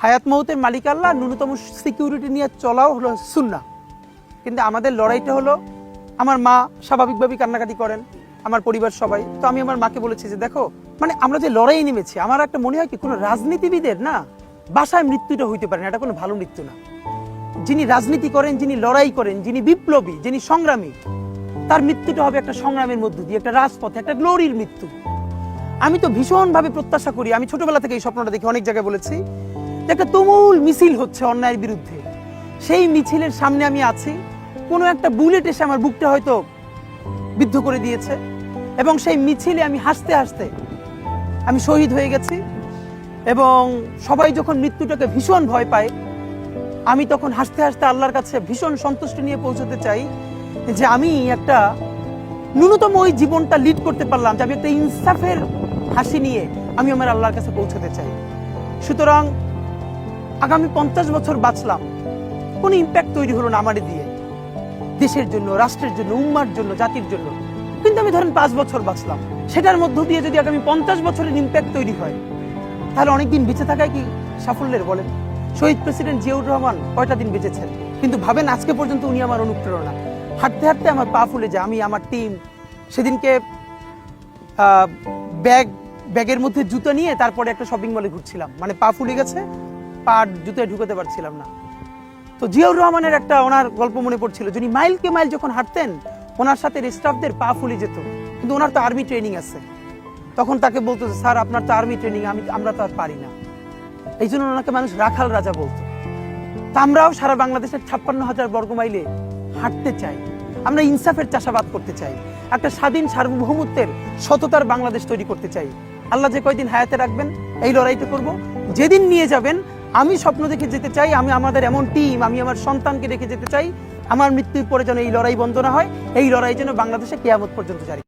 হায়াত মৌতের মালিক আল্লাহ, ন্যূনতম সিকিউরিটি নিয়ে চলাও হলো সুন্নাহ। কিন্তু আমাদের লড়াইটা হলো, আমার মা স্বাভাবিকভাবেই কান্নাকাটি করেন, আমার পরিবার সবাই। তো আমি আমার মাকে বলেছি যে দেখো, মানে আমরা যে লড়াই নেমেছি, আমার একটা মনে হয় কি, কোনো রাজনীতিবিদের না বাসায় মৃত্যুটা হইতে পারে না, এটা কোনো ভালো মৃত্যু না। যিনি রাজনীতি করেন, যিনি লড়াই করেন, যিনি বিপ্লবী, যিনি সংগ্রামী, তার মৃত্যুটা হবে একটা সংগ্রামের মধ্য দিয়ে, একটা রাজপথে, একটা গ্লোরির মৃত্যু। আমি তো ভীষণভাবে প্রত্যাশা করি, আমি ছোটবেলা থেকে এই স্বপ্নটা দেখি, অনেক জায়গায় বলেছি, যে একটা তুমুল মিছিল হচ্ছে অন্যায়ের বিরুদ্ধে, সেই মিছিলের সামনে আমি আছি, কোনো একটা বুলেট এসে আমার বুকটা হয়তো বিদ্ধ করে দিয়েছে, এবং সেই মিছিলে আমি হাসতে হাসতে আমি শহীদ হয়ে গেছি। এবং সবাই যখন মৃত্যুটাকে ভীষণ ভয় পায়, আমি তখন হাসতে হাসতে আল্লাহর কাছে ভীষণ সন্তুষ্টি নিয়ে পৌঁছতে চাই যে আমি একটা ন্যূনতম ওই জীবনটা লিড করতে পারলাম, যে আমি একটা ইনসাফের হাসি নিয়ে আমি আমার আল্লাহর কাছে পৌঁছতে চাই। সুতরাং আগামী 50 বছর বাঁচলাম, কোনো ইম্প্যাক্ট তৈরি হলো না আমার দিয়ে, দেশের জন্য, রাষ্ট্রের জন্য, উম্মার জন্য, জাতির জন্য। কিন্তু আমি ধরেন 5 বছর বাঁচলাম, সেটার মধ্য দিয়ে যদি আগামী 50 বছরের ইম্প্যাক্ট তৈরি হয়, তাহলে অনেকদিন বেঁচে থাকায় কি সাফল্যের? বলেন, শহীদ প্রেসিডেন্ট জিয়াউর রহমান কয়টা দিন বেঁচেছেন, কিন্তু ভাবেন আজকে পর্যন্ত উনি আমার অনুপ্রেরণা। হাঁটতে হাঁটতে আমার পা ফুলে যায়, আমি, আমার টিম, সেদিনকে ব্যাগের মধ্যে জুতো নিয়ে তারপরে একটা শপিং মলে ঘুরছিলাম, মানে পা ফুলে গেছে, পা জুতোয় ঢুকাতে পারছিলাম না। তো জিয়াউর রহমানের একটা ওনার গল্প মনে পড়ছিল, যিনি মাইলকে মাইল যখন হাঁটতেন, ওনার সাথে স্টাফদের পা ফুলে যেত, কিন্তু ওনার তো আর্মি ট্রেনিং আছে। তখন তাকে বলতো, স্যার আপনার তো আর্মি ট্রেনিং, আমরা তো আর পারি না। এই জন্য ওনাকে মানুষ রাখাল রাজা বলতো। তা আমরাও সারা বাংলাদেশের 56,000 বর্গ মাইলে হাঁটতে চাই, আমরা ইনসাফের চাষাবাদ করতে চাই, একটা স্বাধীন সার্বভৌমত্বের সততার বাংলাদেশ তৈরি করতে চাই। আল্লাহ যে কয়দিন হায়াতে রাখবেন, এই লড়াইটা করব। যেদিন নিয়ে যাবেন, আমি স্বপ্ন দেখে যেতে চাই, আমি আমাদের এমন টিম, আমি আমার সন্তানকে রেখে যেতে চাই, আমার মৃত্যুর পরে যেন এই লড়াই বন্ধ না হয়, এই লড়াই যেন বাংলাদেশে কিয়ামত পর্যন্ত জারি।